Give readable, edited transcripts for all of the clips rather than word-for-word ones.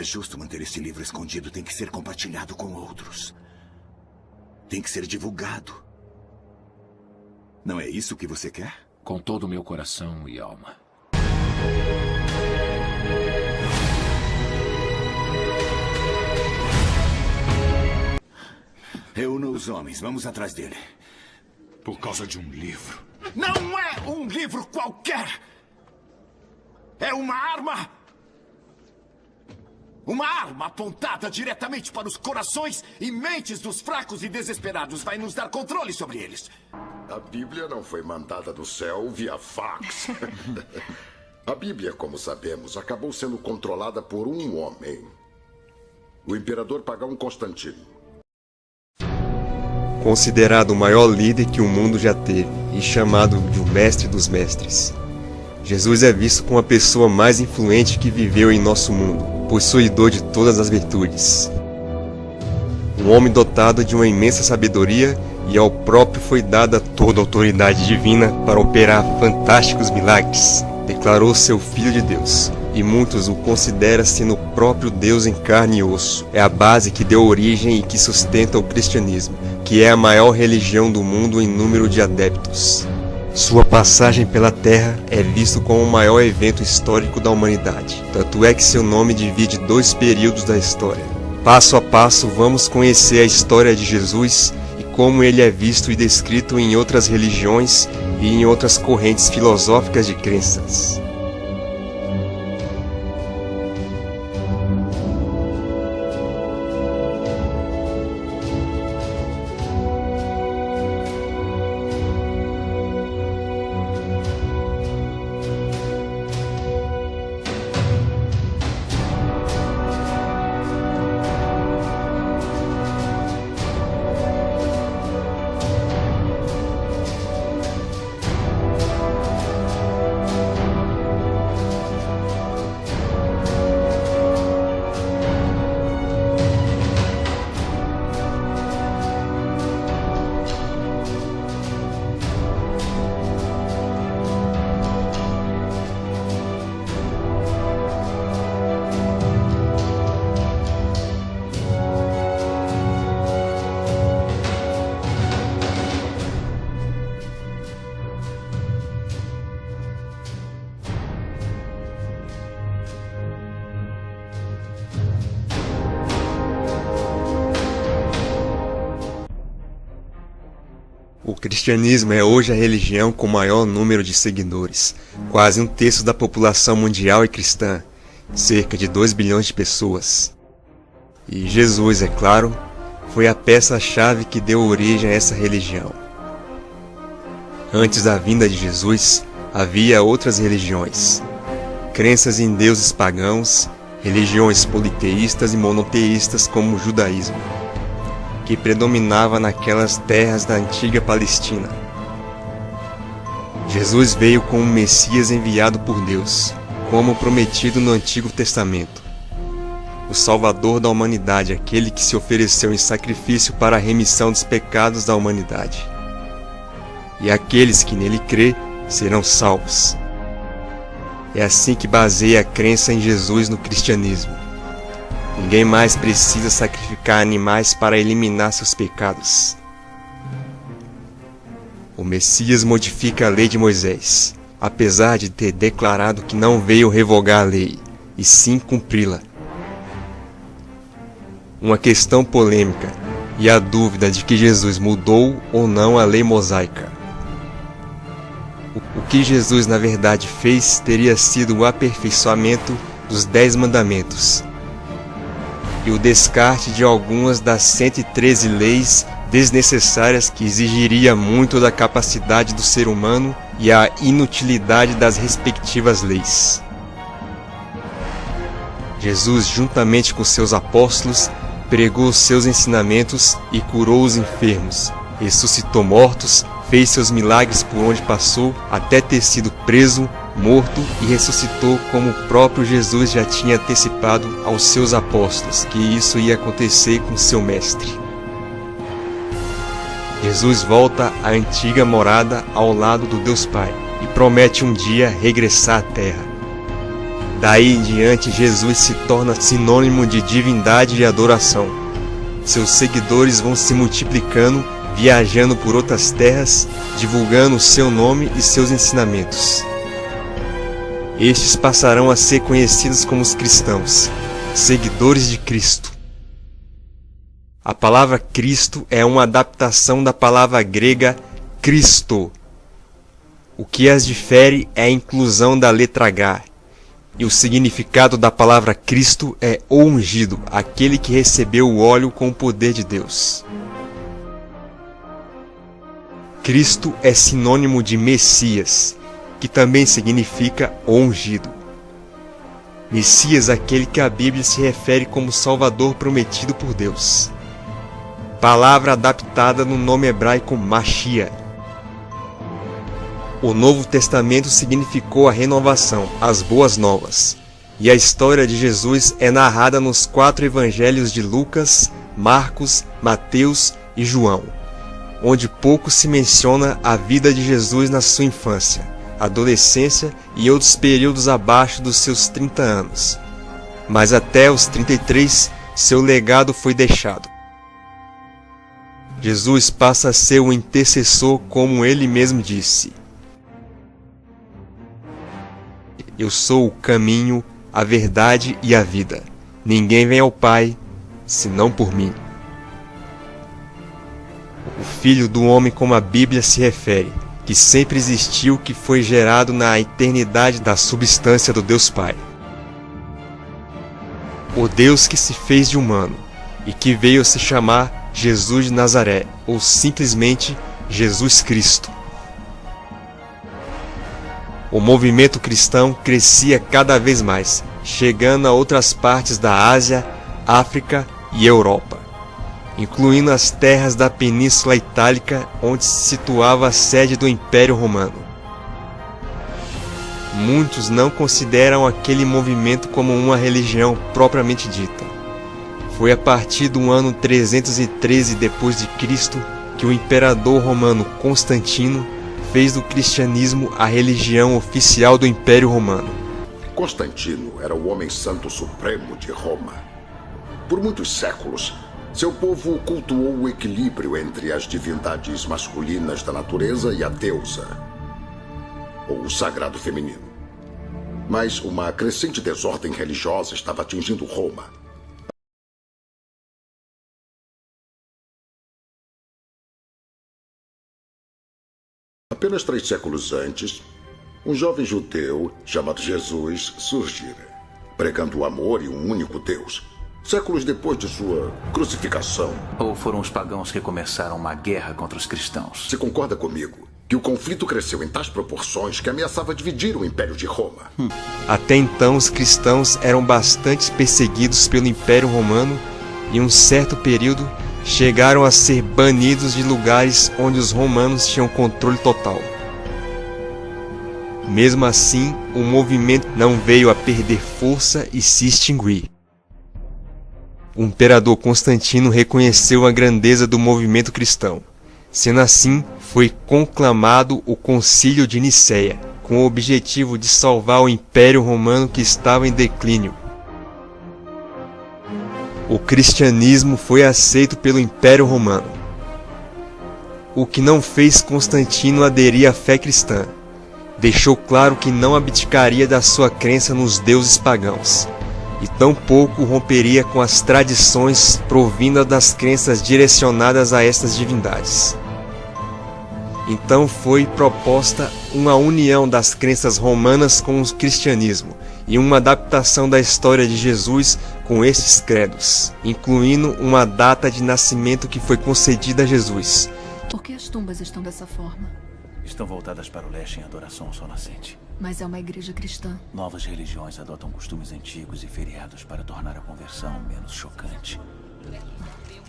justo manter esse livro escondido. Tem que ser compartilhado com outros. Tem que ser divulgado. Não é isso que você quer? Com todo o meu coração e alma. Reúna os homens. Vamos atrás dele. Por causa de um livro. Não é um livro qualquer! É uma arma! Uma arma apontada diretamente para os corações e mentes dos fracos e desesperados. Vai nos dar controle sobre eles. A Bíblia não foi mandada do céu via fax. A Bíblia, como sabemos, acabou sendo controlada por um homem. O imperador Pagão Constantino. Considerado o maior líder que o mundo já teve e chamado de o mestre dos mestres. Jesus é visto como a pessoa mais influente que viveu em nosso mundo, possuidor de todas as virtudes. Um homem dotado de uma imensa sabedoria e ao próprio foi dada toda a autoridade divina para operar fantásticos milagres. Declarou seu Filho de Deus, e muitos o consideram sendo o próprio Deus em carne e osso. É a base que deu origem e que sustenta o cristianismo, que é a maior religião do mundo em número de adeptos. Sua passagem pela Terra é visto como o maior evento histórico da humanidade. Tanto é que seu nome divide 2 períodos da história. Passo a passo vamos conhecer a história de Jesus e como ele é visto e descrito em outras religiões e em outras correntes filosóficas de crenças. O cristianismo é hoje a religião com maior número de seguidores. Quase 1/3 da população mundial é cristã, cerca de 2 bilhões de pessoas. E Jesus, é claro, foi a peça-chave que deu origem a essa religião. Antes da vinda de Jesus, havia outras religiões. Crenças em deuses pagãos, religiões politeístas e monoteístas como o judaísmo, que predominava naquelas terras da antiga Palestina. Jesus veio como um Messias enviado por Deus, como prometido no Antigo Testamento. O Salvador da humanidade, aquele que se ofereceu em sacrifício para a remissão dos pecados da humanidade. E aqueles que nele crê serão salvos. É assim que baseia a crença em Jesus no cristianismo. Ninguém mais precisa sacrificar animais para eliminar seus pecados. O Messias modifica a lei de Moisés, apesar de ter declarado que não veio revogar a lei, e sim cumpri-la. Uma questão polêmica e a dúvida de que Jesus mudou ou não a lei mosaica. O que Jesus na verdade fez teria sido o aperfeiçoamento dos 10 mandamentos e o descarte de algumas das 113 leis desnecessárias que exigiria muito da capacidade do ser humano e a inutilidade das respectivas leis. Jesus, juntamente com seus apóstolos, pregou seus ensinamentos e curou os enfermos, ressuscitou mortos, fez seus milagres por onde passou, até ter sido preso, morto e ressuscitou, como o próprio Jesus já tinha antecipado aos seus apóstolos que isso ia acontecer com seu mestre. Jesus volta à antiga morada ao lado do Deus Pai e promete um dia regressar à terra. Daí em diante, Jesus se torna sinônimo de divindade e adoração. Seus seguidores vão se multiplicando, viajando por outras terras, divulgando seu nome e seus ensinamentos. Estes passarão a ser conhecidos como os cristãos, seguidores de Cristo. A palavra Cristo é uma adaptação da palavra grega Christo. O que as difere é a inclusão da letra H. E o significado da palavra Cristo é o ungido, aquele que recebeu o óleo com o poder de Deus. Cristo é sinônimo de Messias, que também significa o ungido. Messias é aquele que a Bíblia se refere como Salvador prometido por Deus. Palavra adaptada no nome hebraico Mashiach. O Novo Testamento significou a renovação, as boas novas. E a história de Jesus é narrada nos 4 evangelhos de Lucas, Marcos, Mateus e João, onde pouco se menciona a vida de Jesus na sua infância, adolescência e outros períodos abaixo dos seus 30 anos. Mas até os 33, seu legado foi deixado. Jesus passa a ser o intercessor, como ele mesmo disse: Eu sou o caminho, a verdade e a vida. Ninguém vem ao Pai, senão por mim. O Filho do Homem, como a Bíblia se refere, que sempre existiu, que foi gerado na eternidade da substância do Deus Pai. O Deus que se fez de humano e que veio se chamar Jesus de Nazaré, ou simplesmente Jesus Cristo. O movimento cristão crescia cada vez mais, chegando a outras partes da Ásia, África e Europa, incluindo as terras da Península Itálica, onde se situava a sede do Império Romano. Muitos não consideram aquele movimento como uma religião propriamente dita. Foi a partir do ano 313 d.C. que o imperador romano Constantino fez do cristianismo a religião oficial do Império Romano. Constantino era o homem santo supremo de Roma. Por muitos séculos, seu povo cultuou o equilíbrio entre as divindades masculinas da natureza e a deusa, ou o sagrado feminino. Mas uma crescente desordem religiosa estava atingindo Roma. Apenas 3 séculos antes, um jovem judeu chamado Jesus surgira, pregando o amor e um único Deus. Séculos depois de sua crucificação. Ou foram os pagãos que começaram uma guerra contra os cristãos? Você concorda comigo que o conflito cresceu em tais proporções que ameaçava dividir o Império de Roma? Até então, os cristãos eram bastante perseguidos pelo Império Romano e, em um certo período, chegaram a ser banidos de lugares onde os romanos tinham controle total. Mesmo assim, o movimento não veio a perder força e se extinguir. O imperador Constantino reconheceu a grandeza do movimento cristão. Sendo assim, foi conclamado o Concílio de Nicéia, com o objetivo de salvar o Império Romano que estava em declínio. O cristianismo foi aceito pelo Império Romano, o que não fez Constantino aderir à fé cristã. Deixou claro que não abdicaria da sua crença nos deuses pagãos, e tampouco romperia com as tradições provindas das crenças direcionadas a estas divindades. Então foi proposta uma união das crenças romanas com o cristianismo e uma adaptação da história de Jesus com esses credos, incluindo uma data de nascimento que foi concedida a Jesus. Por que as tumbas estão dessa forma? Estão voltadas para o leste em adoração ao sol nascente. Mas é uma igreja cristã. Novas religiões adotam costumes antigos e feriados para tornar a conversão menos chocante.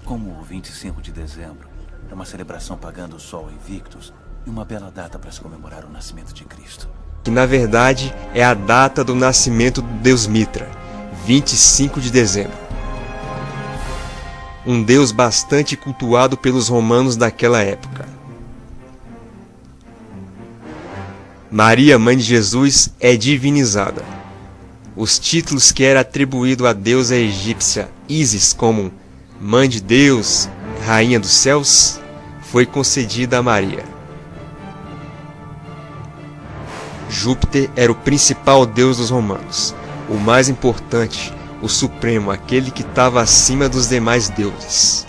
Como o 25 de dezembro é uma celebração pagã do Sol Invictus e uma bela data para se comemorar o nascimento de Cristo. Que na verdade é a data do nascimento do deus Mitra, 25 de dezembro. Um deus bastante cultuado pelos romanos daquela época. Maria, mãe de Jesus, é divinizada. os títulos que era atribuído à deusa egípcia Ísis como Mãe de Deus, Rainha dos Céus, foi concedida a Maria. Júpiter era o principal deus dos romanos, o mais importante, o supremo, aquele que estava acima dos demais deuses.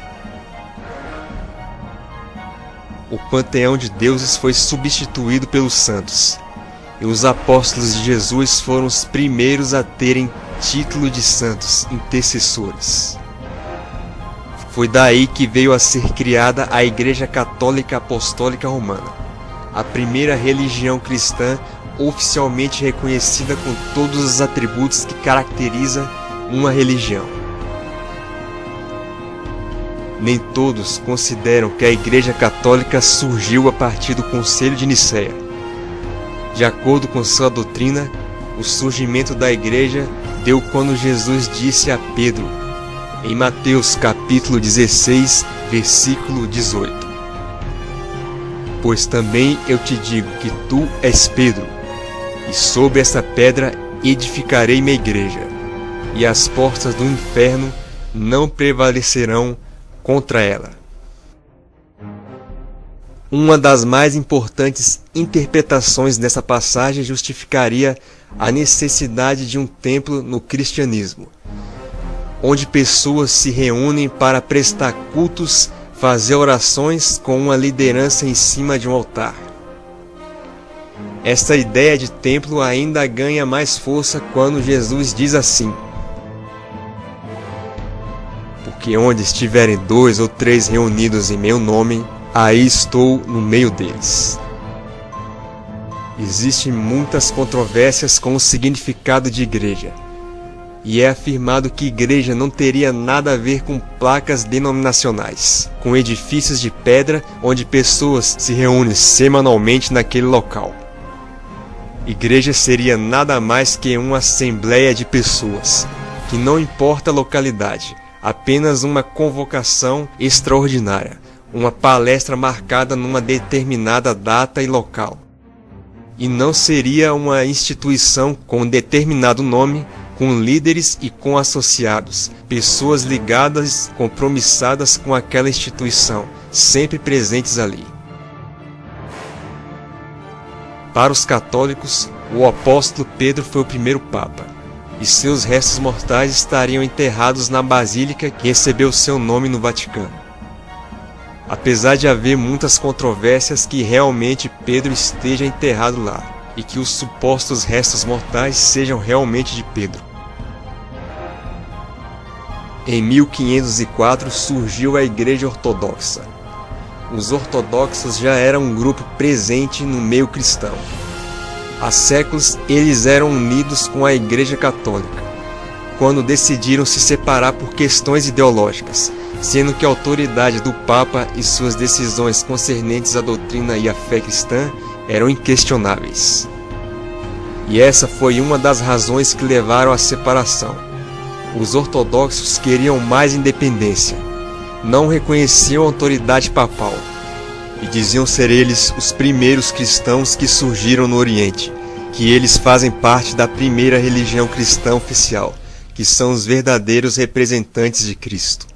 O panteão de deuses foi substituído pelos santos, e os apóstolos de Jesus foram os primeiros a terem título de santos intercessores. Foi daí que veio a ser criada a Igreja Católica Apostólica Romana, a primeira religião cristã oficialmente reconhecida com todos os atributos que caracteriza uma religião. Nem todos consideram que a Igreja Católica surgiu a partir do Concílio de Nicéia. De acordo com sua doutrina, o surgimento da Igreja deu quando Jesus disse a Pedro, em Mateus capítulo 16, versículo 18: Pois também eu te digo que tu és Pedro, e sobre essa pedra edificarei minha igreja, e as portas do inferno não prevalecerão contra ela. Uma das mais importantes interpretações dessa passagem justificaria a necessidade de um templo no cristianismo, onde pessoas se reúnem para prestar cultos, fazer orações com uma liderança em cima de um altar. Esta ideia de templo ainda ganha mais força quando Jesus diz assim: Porque onde estiverem 2 ou 3 reunidos em meu nome, aí estou no meio deles. Existem muitas controvérsias com o significado de igreja, e é afirmado que igreja não teria nada a ver com placas denominacionais, com edifícios de pedra onde pessoas se reúnem semanalmente naquele local. Igreja seria nada mais que uma assembleia de pessoas, que não importa a localidade, apenas uma convocação extraordinária, uma palestra marcada numa determinada data e local. E não seria uma instituição com determinado nome, com líderes e com associados, pessoas ligadas, compromissadas com aquela instituição, sempre presentes ali. Para os católicos, o apóstolo Pedro foi o primeiro papa, e seus restos mortais estariam enterrados na basílica que recebeu seu nome no Vaticano. Apesar de haver muitas controvérsias que realmente Pedro esteja enterrado lá, e que os supostos restos mortais sejam realmente de Pedro. Em 1504 surgiu a Igreja Ortodoxa. Os ortodoxos já eram um grupo presente no meio cristão. Há séculos eles eram unidos com a Igreja Católica, quando decidiram se separar por questões ideológicas, sendo que a autoridade do Papa e suas decisões concernentes à doutrina e à fé cristã eram inquestionáveis. E essa foi uma das razões que levaram à separação. Os ortodoxos queriam mais independência, não reconheciam a autoridade papal, e diziam ser eles os primeiros cristãos que surgiram no Oriente, que eles fazem parte da primeira religião cristã oficial, que são os verdadeiros representantes de Cristo.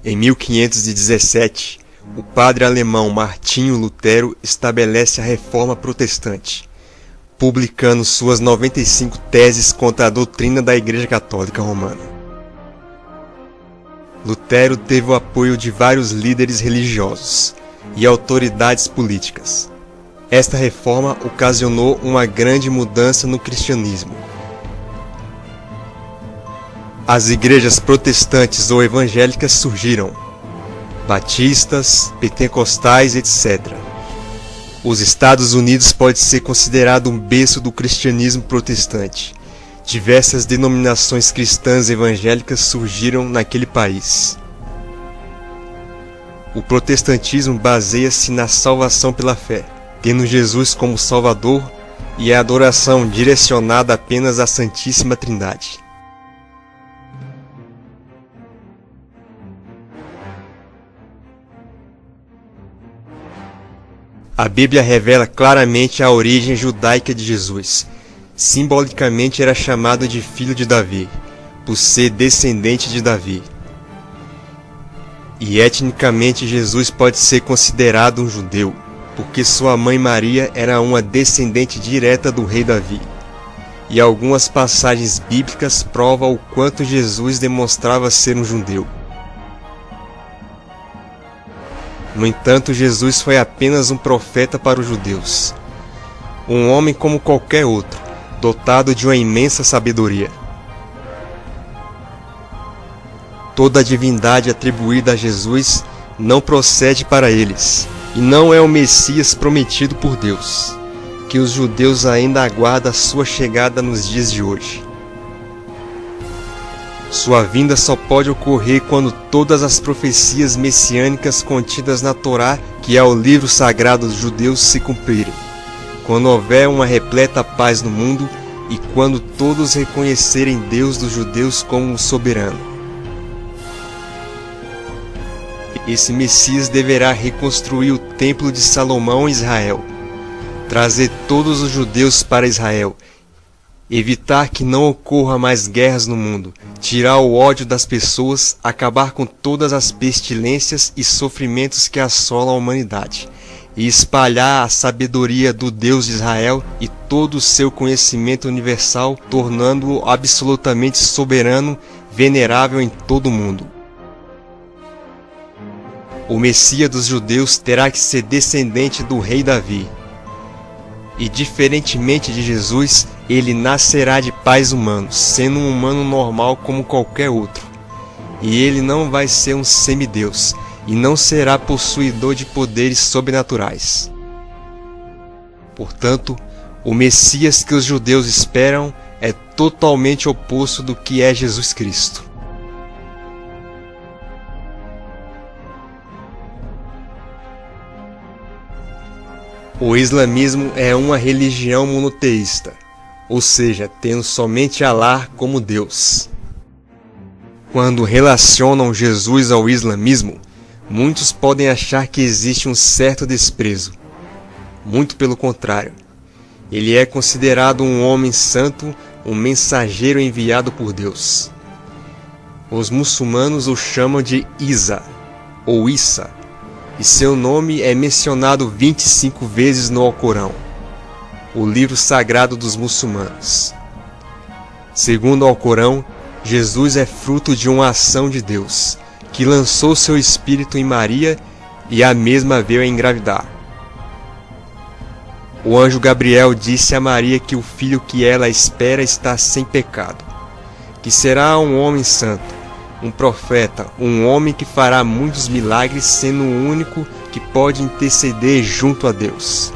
Em 1517, o padre alemão Martinho Lutero estabelece a Reforma Protestante, publicando suas 95 teses contra a doutrina da Igreja Católica Romana. Lutero teve o apoio de vários líderes religiosos e autoridades políticas. Esta reforma ocasionou uma grande mudança no cristianismo. As igrejas protestantes ou evangélicas surgiram, batistas, pentecostais, etc. Os Estados Unidos pode ser considerado um berço do cristianismo protestante. Diversas denominações cristãs evangélicas surgiram naquele país. O protestantismo baseia-se na salvação pela fé, tendo Jesus como Salvador e a adoração direcionada apenas à Santíssima Trindade. A Bíblia revela claramente a origem judaica de Jesus. Simbolicamente era chamado de filho de Davi, por ser descendente de Davi. E etnicamente Jesus pode ser considerado um judeu, porque sua mãe Maria era uma descendente direta do rei Davi. E algumas passagens bíblicas provam o quanto Jesus demonstrava ser um judeu. No entanto, Jesus foi apenas um profeta para os judeus. Um homem como qualquer outro, dotado de uma imensa sabedoria. Toda a divindade atribuída a Jesus não procede para eles, e não é o Messias prometido por Deus, que os judeus ainda aguardam a sua chegada nos dias de hoje. Sua vinda só pode ocorrer quando todas as profecias messiânicas contidas na Torá, que é o livro sagrado dos judeus, se cumprirem. Quando houver uma repleta paz no mundo e quando todos reconhecerem Deus dos judeus como o soberano. Esse Messias deverá reconstruir o Templo de Salomão em Israel, trazer todos os judeus para Israel, evitar que não ocorra mais guerras no mundo, tirar o ódio das pessoas, acabar com todas as pestilências e sofrimentos que assolam a humanidade, e espalhar a sabedoria do Deus de Israel e todo o seu conhecimento universal, tornando-o absolutamente soberano, venerável em todo o mundo. O Messias dos judeus terá que ser descendente do rei Davi. E diferentemente de Jesus, ele nascerá de pais humanos, sendo um humano normal como qualquer outro. E ele não vai ser um semideus, e não será possuidor de poderes sobrenaturais. Portanto, o Messias que os judeus esperam é totalmente oposto do que é Jesus Cristo. O islamismo é uma religião monoteísta, ou seja, tendo somente Alá como Deus. Quando relacionam Jesus ao islamismo, muitos podem achar que existe um certo desprezo. Muito pelo contrário. Ele é considerado um homem santo, um mensageiro enviado por Deus. Os muçulmanos o chamam de Isa, ou Issa, e seu nome é mencionado 25 vezes no Alcorão, o livro sagrado dos muçulmanos. Segundo o Alcorão, Jesus é fruto de uma ação de Deus, que lançou seu espírito em Maria e a mesma veio a engravidar. O anjo Gabriel disse a Maria que o filho que ela espera está sem pecado, que será um homem santo, um profeta, um homem que fará muitos milagres, sendo o único que pode interceder junto a Deus.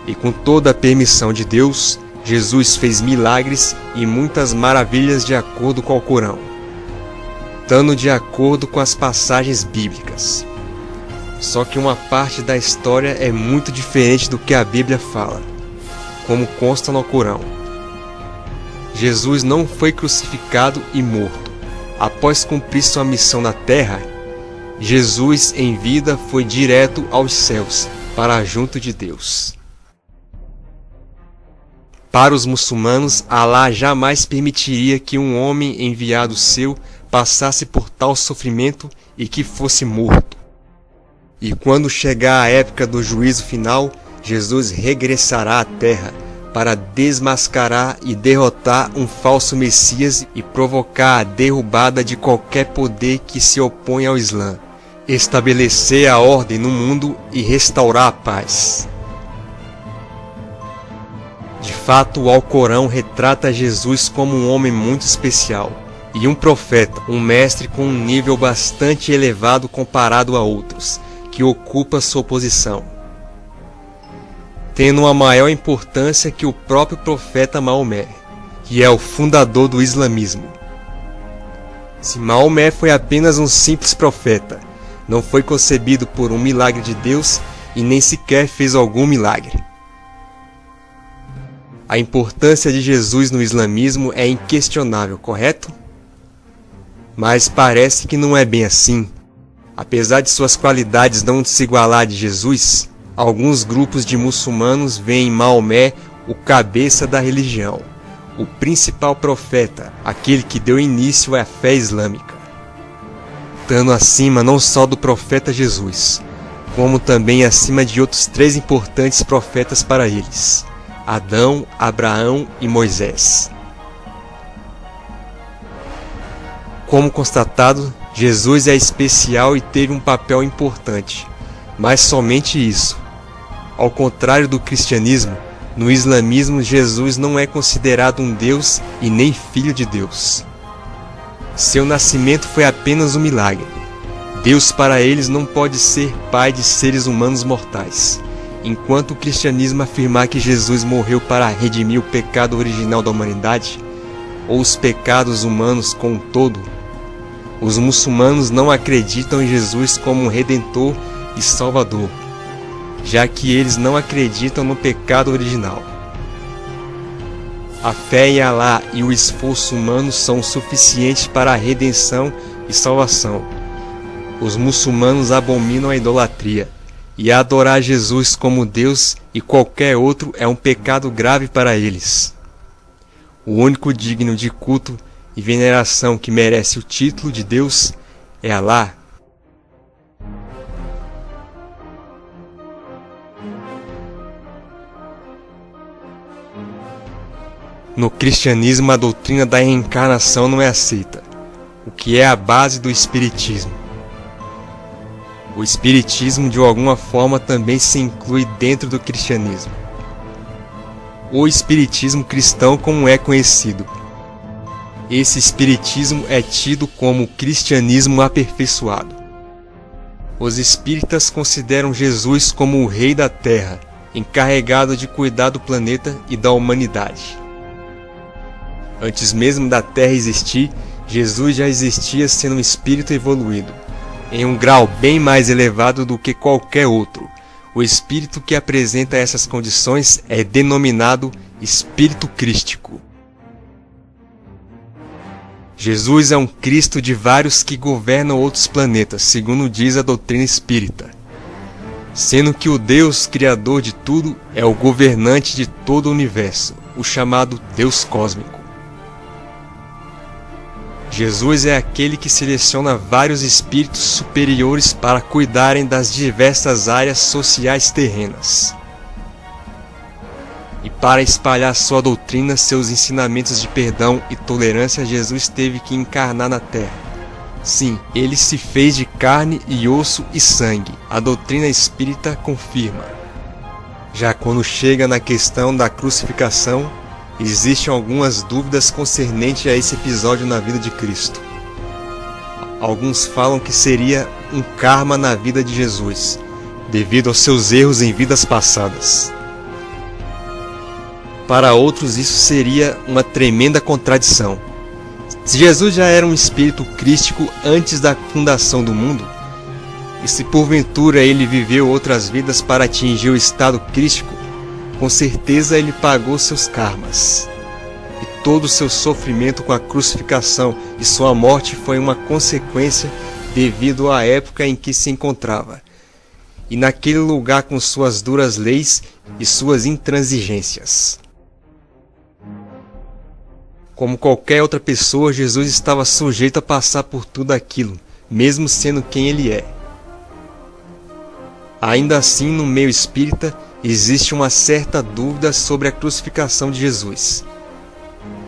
E com toda a permissão de Deus, Jesus fez milagres e muitas maravilhas de acordo com o Corão, estando de acordo com as passagens bíblicas. Só que uma parte da história é muito diferente do que a Bíblia fala, como consta no Corão. Jesus não foi crucificado e morto. Após cumprir sua missão na terra, Jesus em vida foi direto aos céus, para junto de Deus. Para os muçulmanos, Alá jamais permitiria que um homem enviado seu passasse por tal sofrimento e que fosse morto. E quando chegar a época do juízo final, Jesus regressará à terra para desmascarar e derrotar um falso Messias e provocar a derrubada de qualquer poder que se opõe ao Islã, estabelecer a ordem no mundo e restaurar a paz. De fato, o Alcorão retrata Jesus como um homem muito especial e um profeta, um mestre com um nível bastante elevado comparado a outros, que ocupa sua posição, tendo uma maior importância que o próprio profeta Maomé, que é o fundador do islamismo. Se Maomé foi apenas um simples profeta, não foi concebido por um milagre de Deus e nem sequer fez algum milagre. A importância de Jesus no islamismo é inquestionável, correto? Mas parece que não é bem assim. Apesar de suas qualidades não se igualar a de Jesus, alguns grupos de muçulmanos veem Maomé o cabeça da religião, o principal profeta, aquele que deu início à fé islâmica, estando acima não só do profeta Jesus, como também acima de outros 3 importantes profetas para eles: Adão, Abraão e Moisés. Como constatado, Jesus é especial e teve um papel importante, mas somente isso. Ao contrário do cristianismo, no islamismo Jesus não é considerado um Deus e nem filho de Deus. Seu nascimento foi apenas um milagre. Deus para eles não pode ser pai de seres humanos mortais, enquanto o cristianismo afirmar que Jesus morreu para redimir o pecado original da humanidade, ou os pecados humanos como um todo. Os muçulmanos não acreditam em Jesus como um redentor e salvador, já que eles não acreditam no pecado original. A fé em Alá e o esforço humano são suficientes para a redenção e salvação. Os muçulmanos abominam a idolatria, e adorar Jesus como Deus e qualquer outro é um pecado grave para eles. O único digno de culto e veneração que merece o título de Deus é Alá. No cristianismo, a doutrina da reencarnação não é aceita, o que é a base do espiritismo. O espiritismo, de alguma forma, também se inclui dentro do cristianismo. O espiritismo cristão, como é conhecido. Esse espiritismo é tido como cristianismo aperfeiçoado. Os espíritas consideram Jesus como o rei da terra, encarregado de cuidar do planeta e da humanidade. Antes mesmo da Terra existir, Jesus já existia sendo um espírito evoluído, em um grau bem mais elevado do que qualquer outro. O espírito que apresenta essas condições é denominado espírito crístico. Jesus é um Cristo de vários que governam outros planetas, segundo diz a doutrina espírita, sendo que o Deus criador de tudo é o governante de todo o universo, o chamado Deus cósmico. Jesus é aquele que seleciona vários espíritos superiores para cuidarem das diversas áreas sociais terrenas. E para espalhar sua doutrina, seus ensinamentos de perdão e tolerância, Jesus teve que encarnar na Terra. Sim, ele se fez de carne e osso e sangue. A doutrina espírita confirma. Já quando chega na questão da crucificação, existem algumas dúvidas concernentes a esse episódio na vida de Cristo. Alguns falam que seria um karma na vida de Jesus, devido aos seus erros em vidas passadas. Para outros, isso seria uma tremenda contradição. Se Jesus já era um espírito crístico antes da fundação do mundo, e se porventura ele viveu outras vidas para atingir o estado crístico, com certeza ele pagou seus karmas. E todo o seu sofrimento com a crucificação e sua morte foi uma consequência devido à época em que se encontrava, e naquele lugar com suas duras leis e suas intransigências. Como qualquer outra pessoa, Jesus estava sujeito a passar por tudo aquilo, mesmo sendo quem ele é. Ainda assim, no meio espírita, existe uma certa dúvida sobre a crucificação de Jesus.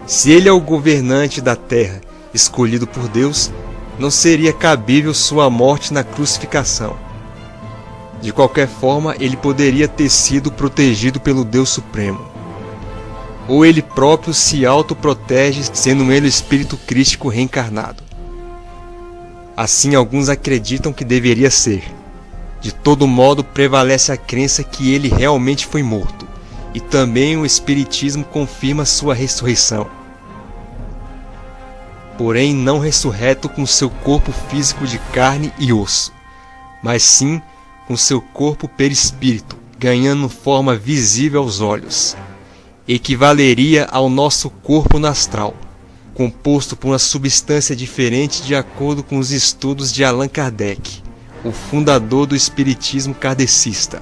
Se ele é o governante da terra, escolhido por Deus, não seria cabível sua morte na crucificação. De qualquer forma, ele poderia ter sido protegido pelo Deus Supremo. Ou ele próprio se autoprotege, sendo ele o espírito crístico reencarnado. Assim, alguns acreditam que deveria ser. De todo modo, prevalece a crença que ele realmente foi morto, e também o espiritismo confirma sua ressurreição. Porém, não ressurreto com seu corpo físico de carne e osso, mas sim com seu corpo perispírito, ganhando forma visível aos olhos. Equivaleria ao nosso corpo no astral, composto por uma substância diferente de acordo com os estudos de Allan Kardec, o fundador do espiritismo kardecista.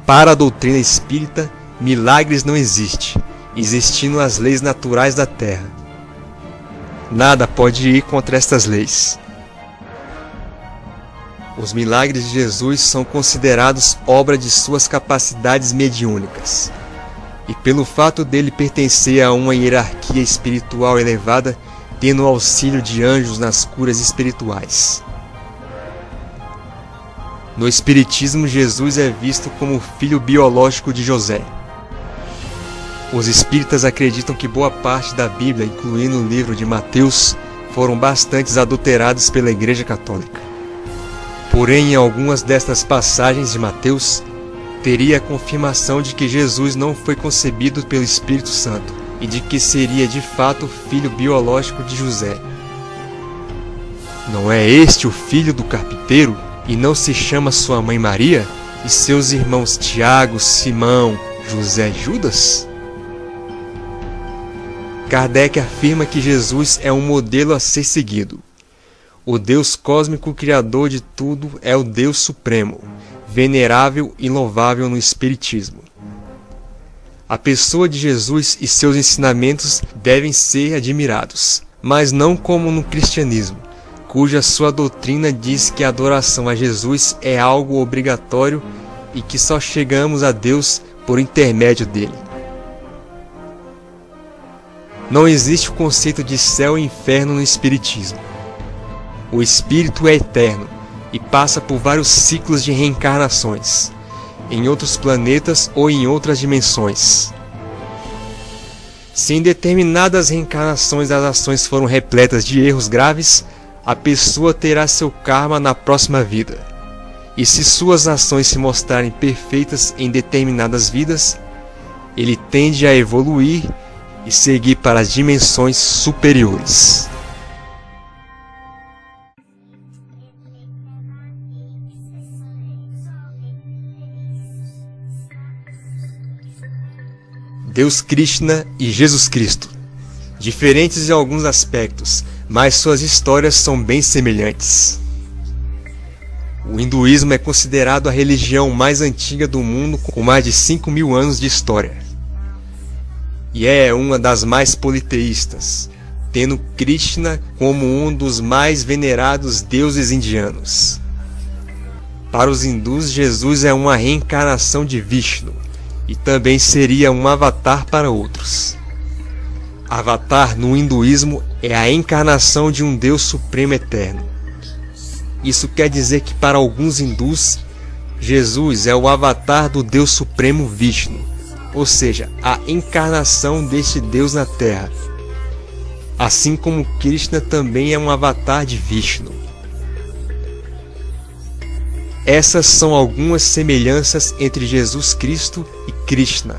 Para a doutrina espírita, milagres não existem, existindo as leis naturais da Terra. Nada pode ir contra estas leis. Os milagres de Jesus são considerados obra de suas capacidades mediúnicas. E pelo fato dele pertencer a uma hierarquia espiritual elevada, tendo o auxílio de anjos nas curas espirituais. No Espiritismo, Jesus é visto como o filho biológico de José. Os espíritas acreditam que boa parte da Bíblia, incluindo o livro de Mateus, foram bastante adulterados pela Igreja Católica. Porém, em algumas destas passagens de Mateus, teria a confirmação de que Jesus não foi concebido pelo Espírito Santo e de que seria de fato filho biológico de José. Não é este o filho do carpinteiro? E não se chama sua mãe Maria? E seus irmãos Tiago, Simão, José e Judas? Kardec afirma que Jesus é um modelo a ser seguido. O Deus cósmico criador de tudo é o Deus Supremo, venerável e louvável no Espiritismo. A pessoa de Jesus e seus ensinamentos devem ser admirados, mas não como no cristianismo, cuja sua doutrina diz que a adoração a Jesus é algo obrigatório e que só chegamos a Deus por intermédio dele. Não existe o conceito de céu e inferno no Espiritismo. O espírito é eterno e passa por vários ciclos de reencarnações, em outros planetas ou em outras dimensões. Se em determinadas reencarnações as ações foram repletas de erros graves, a pessoa terá seu karma na próxima vida. E se suas ações se mostrarem perfeitas em determinadas vidas, ele tende a evoluir e seguir para as dimensões superiores. Deus Krishna e Jesus Cristo. Diferentes em alguns aspectos, mas suas histórias são bem semelhantes. O hinduísmo é considerado a religião mais antiga do mundo, com mais de 5.000 anos de história. E é uma das mais politeístas, tendo Krishna como um dos mais venerados deuses indianos. Para os hindus, Jesus é uma reencarnação de Vishnu, e também seria um avatar para outros. Avatar no hinduísmo é a encarnação de um Deus Supremo Eterno. Isso quer dizer que para alguns hindus, Jesus é o avatar do Deus Supremo Vishnu, ou seja, a encarnação deste Deus na Terra. Assim como Krishna também é um avatar de Vishnu. Essas são algumas semelhanças entre Jesus Cristo e Krishna.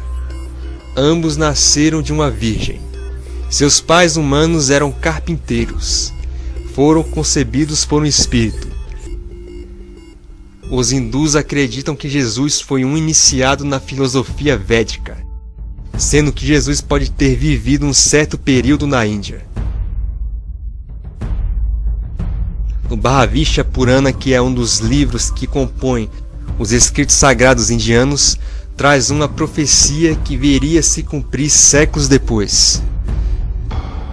Ambos nasceram de uma virgem. Seus pais humanos eram carpinteiros. Foram concebidos por um espírito. Os hindus acreditam que Jesus foi um iniciado na filosofia védica, sendo que Jesus pode ter vivido um certo período na Índia. No Bhagavad Purana, que é um dos livros que compõem os escritos sagrados indianos, traz uma profecia que viria se cumprir séculos depois,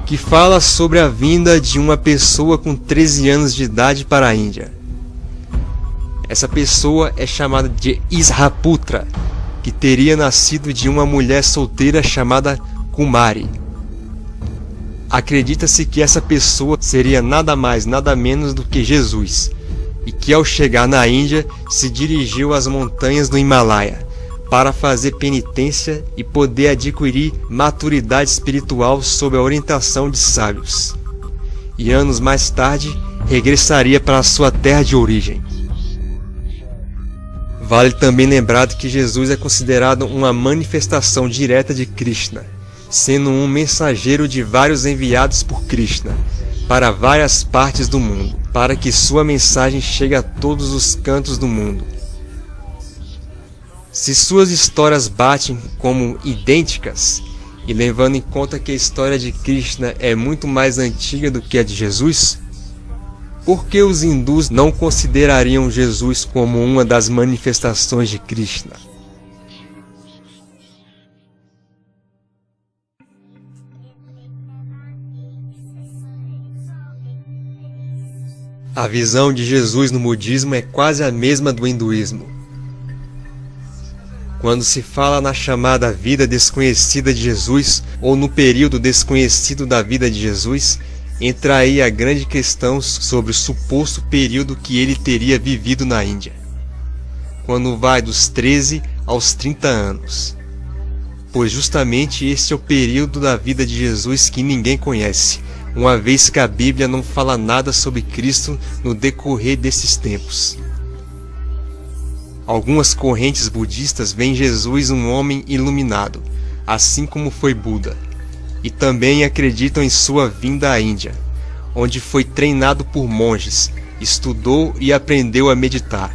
que fala sobre a vinda de uma pessoa com 13 anos de idade para a Índia. Essa pessoa é chamada de Ishaputra, que teria nascido de uma mulher solteira chamada Kumari. Acredita-se que essa pessoa seria nada mais, nada menos do que Jesus, e que ao chegar na Índia se dirigiu às montanhas do Himalaia para fazer penitência e poder adquirir maturidade espiritual sob a orientação de sábios. E anos mais tarde regressaria para a sua terra de origem. Vale também lembrar que Jesus é considerado uma manifestação direta de Krishna, sendo um mensageiro de vários enviados por Krishna para várias partes do mundo, para que sua mensagem chegue a todos os cantos do mundo. Se suas histórias batem como idênticas, e levando em conta que a história de Krishna é muito mais antiga do que a de Jesus, por que os hindus não considerariam Jesus como uma das manifestações de Krishna? A visão de Jesus no budismo é quase a mesma do hinduísmo. Quando se fala na chamada vida desconhecida de Jesus, ou no período desconhecido da vida de Jesus, entra aí a grande questão sobre o suposto período que ele teria vivido na Índia, quando vai dos 13 aos 30 anos. Pois justamente esse é o período da vida de Jesus que ninguém conhece, uma vez que a Bíblia não fala nada sobre Cristo no decorrer desses tempos. Algumas correntes budistas veem Jesus um homem iluminado, assim como foi Buda, e também acreditam em sua vinda à Índia, onde foi treinado por monges, estudou e aprendeu a meditar.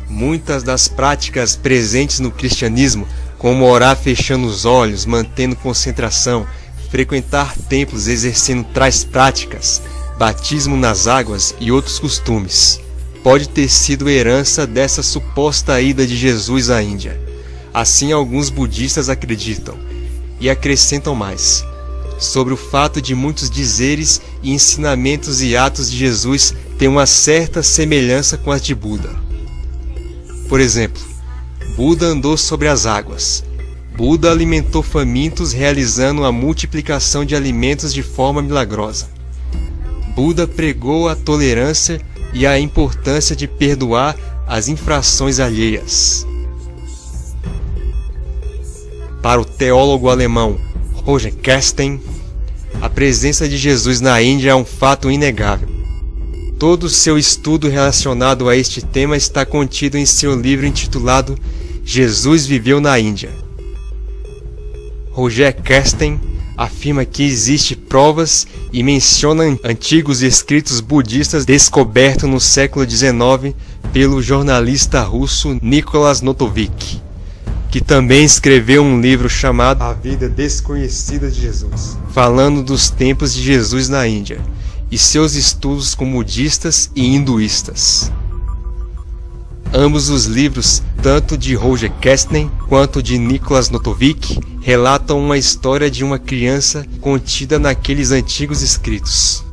Muitas das práticas presentes no cristianismo, como orar fechando os olhos, mantendo concentração, frequentar templos exercendo tais práticas, batismo nas águas e outros costumes, pode ter sido herança dessa suposta ida de Jesus à Índia. Assim alguns budistas acreditam, e acrescentam mais, sobre o fato de muitos dizeres e ensinamentos e atos de Jesus terem uma certa semelhança com as de Buda. Por exemplo, Buda andou sobre as águas. Buda alimentou famintos realizando a multiplicação de alimentos de forma milagrosa. Buda pregou a tolerância e a importância de perdoar as infrações alheias. Para o teólogo alemão Roger Kersten, a presença de Jesus na Índia é um fato inegável. Todo o seu estudo relacionado a este tema está contido em seu livro intitulado Jesus Viveu na Índia. Roger Kersten afirma que existem provas e menciona antigos escritos budistas descobertos no século XIX pelo jornalista russo Nicholas Notovik, que também escreveu um livro chamado A Vida Desconhecida de Jesus, falando dos tempos de Jesus na Índia e seus estudos com budistas e hinduístas. Ambos os livros, tanto de Roger Kersten quanto de Nicholas Notovik, relatam uma história de uma criança contida naqueles antigos escritos.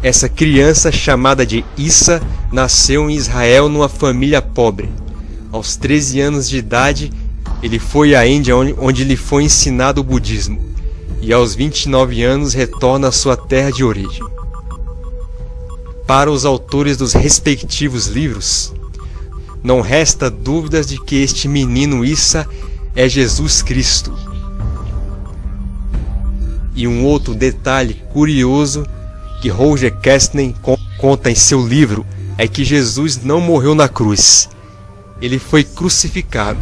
Essa criança, chamada de Issa, nasceu em Israel numa família pobre. Aos 13 anos de idade, ele foi à Índia, onde lhe foi ensinado o budismo, e aos 29 anos retorna à sua terra de origem. Para os autores dos respectivos livros, não resta dúvidas de que este menino Issa é Jesus Cristo. E um outro detalhe curioso que Roger Kersten conta em seu livro é que Jesus não morreu na cruz. Ele foi crucificado,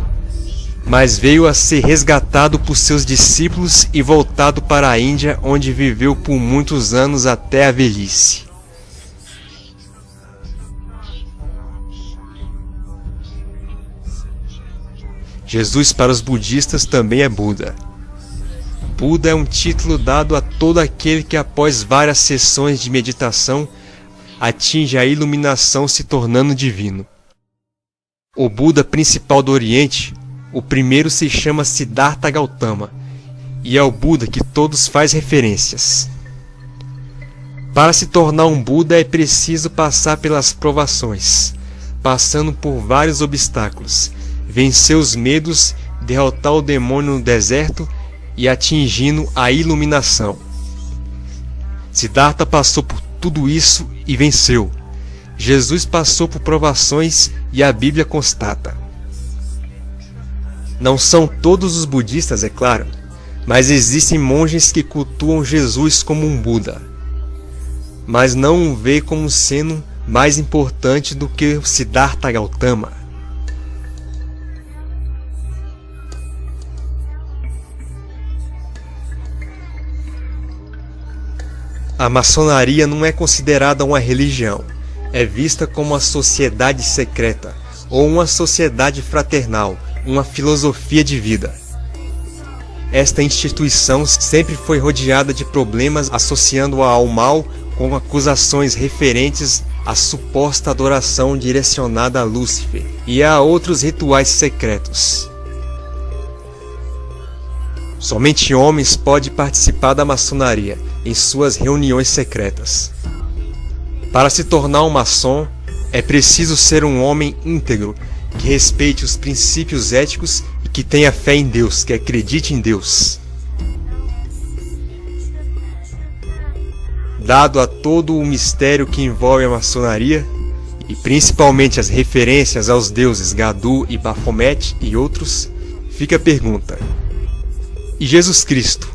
mas veio a ser resgatado por seus discípulos e voltado para a Índia, onde viveu por muitos anos até a velhice. Jesus para os budistas também é Buda. Buda é um título dado a todo aquele que após várias sessões de meditação atinge a iluminação se tornando divino. O Buda principal do Oriente, o primeiro se chama Siddhartha Gautama, e é o Buda que todos fazem referências. Para se tornar um Buda é preciso passar pelas provações, passando por vários obstáculos, vencer os medos, derrotar o demônio no deserto e atingindo a iluminação. Siddhartha passou por tudo isso e venceu. Jesus passou por provações e a Bíblia constata. Não são todos os budistas, é claro, mas existem monges que cultuam Jesus como um Buda, mas não o veem como sendo mais importante do que o Siddhartha Gautama. A maçonaria não é considerada uma religião, é vista como uma sociedade secreta ou uma sociedade fraternal, uma filosofia de vida. Esta instituição sempre foi rodeada de problemas, associando-a ao mal com acusações referentes à suposta adoração direcionada a Lúcifer e a outros rituais secretos. Somente homens podem participar da maçonaria, em suas reuniões secretas. Para se tornar um maçom, é preciso ser um homem íntegro, que respeite os princípios éticos e que tenha fé em Deus, que acredite em Deus. Dado a todo o mistério que envolve a maçonaria, e principalmente as referências aos deuses Gadu e Baphomet e outros, fica a pergunta: e Jesus Cristo?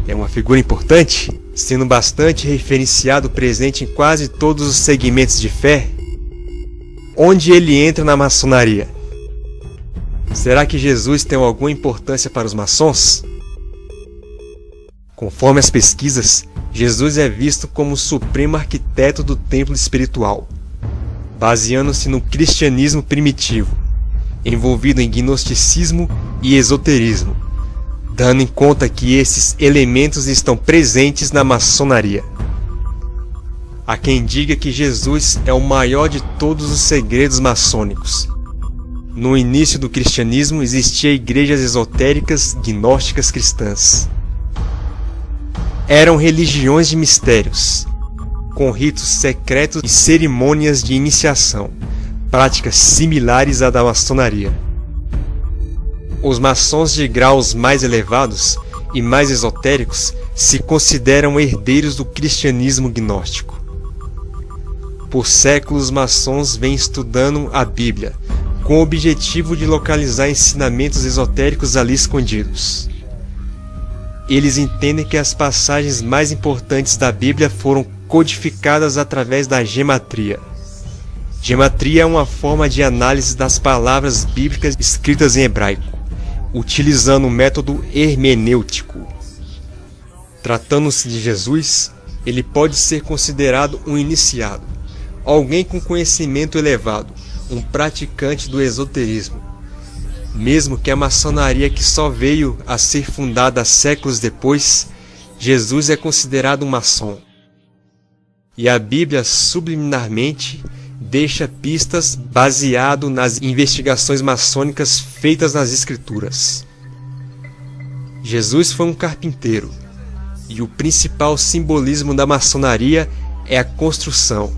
É uma figura importante, sendo bastante referenciado presente em quase todos os segmentos de fé? Onde ele entra na maçonaria? Será que Jesus tem alguma importância para os maçons? Conforme as pesquisas, Jesus é visto como o supremo arquiteto do templo espiritual, baseando-se no cristianismo primitivo, envolvido em gnosticismo e esoterismo, dando em conta que esses elementos estão presentes na maçonaria. Há quem diga que Jesus é o maior de todos os segredos maçônicos. No início do cristianismo existiam igrejas esotéricas gnósticas cristãs. Eram religiões de mistérios, com ritos secretos e cerimônias de iniciação, práticas similares à da maçonaria. Os maçons de graus mais elevados e mais esotéricos se consideram herdeiros do cristianismo gnóstico. Por séculos, os maçons vêm estudando a Bíblia, com o objetivo de localizar ensinamentos esotéricos ali escondidos. Eles entendem que as passagens mais importantes da Bíblia foram codificadas através da gematria. Gematria é uma forma de análise das palavras bíblicas escritas em hebraico, utilizando o método hermenêutico. Tratando-se de Jesus, ele pode ser considerado um iniciado, alguém com conhecimento elevado, um praticante do esoterismo. Mesmo que a maçonaria que só veio a ser fundada séculos depois, Jesus é considerado um maçom. E a Bíblia subliminarmente deixa pistas baseado nas investigações maçônicas feitas nas Escrituras. Jesus foi um carpinteiro, e o principal simbolismo da maçonaria é a construção.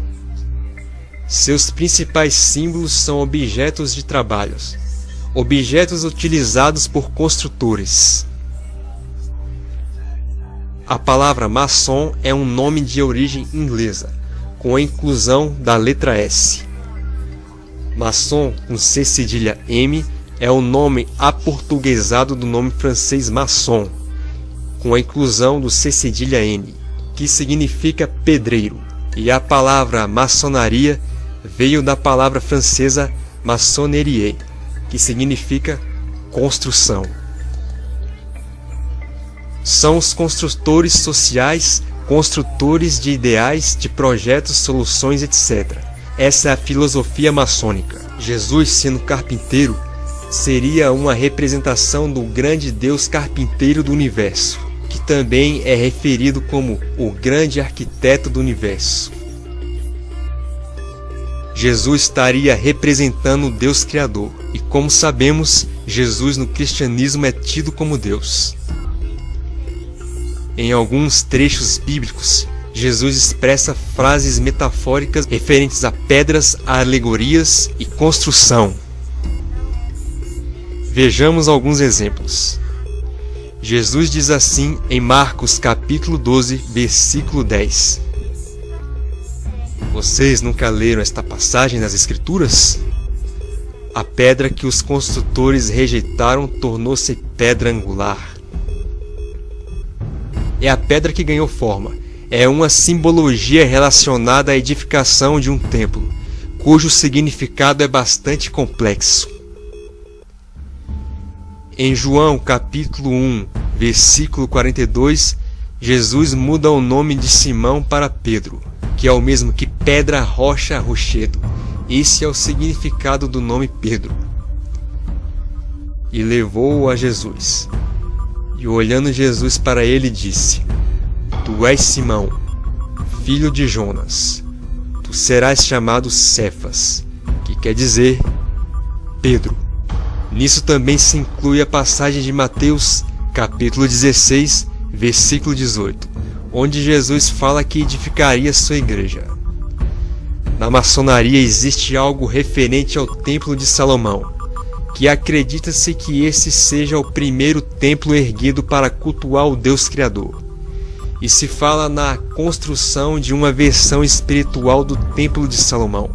Seus principais símbolos são objetos de trabalhos, objetos utilizados por construtores. A palavra maçom é um nome de origem inglesa, com a inclusão da letra S. Maçom, com C cedilha M, é o nome aportuguesado do nome francês maçon, com a inclusão do C cedilha N, que significa pedreiro. E a palavra maçonaria veio da palavra francesa maçonnerie, que significa construção. São os construtores sociais, construtores de ideais, de projetos, soluções, etc. Essa é a filosofia maçônica. Jesus, sendo carpinteiro, seria uma representação do grande Deus carpinteiro do universo, que também é referido como o grande arquiteto do universo. Jesus estaria representando o Deus Criador, e como sabemos, Jesus no cristianismo é tido como Deus. Em alguns trechos bíblicos, Jesus expressa frases metafóricas referentes a pedras, a alegorias e construção. Vejamos alguns exemplos. Jesus diz assim em Marcos capítulo 12, versículo 10. Vocês nunca leram esta passagem nas Escrituras? A pedra que os construtores rejeitaram tornou-se pedra angular. É a pedra que ganhou forma. É uma simbologia relacionada à edificação de um templo, cujo significado é bastante complexo. Em João capítulo 1, versículo 42, Jesus muda o nome de Simão para Pedro, que é o mesmo que pedra, rocha, rochedo. Esse é o significado do nome Pedro. E levou-o a Jesus. E olhando Jesus para ele, disse: Tu és Simão, filho de Jonas. Tu serás chamado Cefas, que quer dizer Pedro. Nisso também se inclui a passagem de Mateus, capítulo 16, versículo 18, onde Jesus fala que edificaria sua igreja. Na maçonaria existe algo referente ao Templo de Salomão, que acredita-se que esse seja o primeiro templo erguido para cultuar o Deus Criador. E se fala na construção de uma versão espiritual do Templo de Salomão.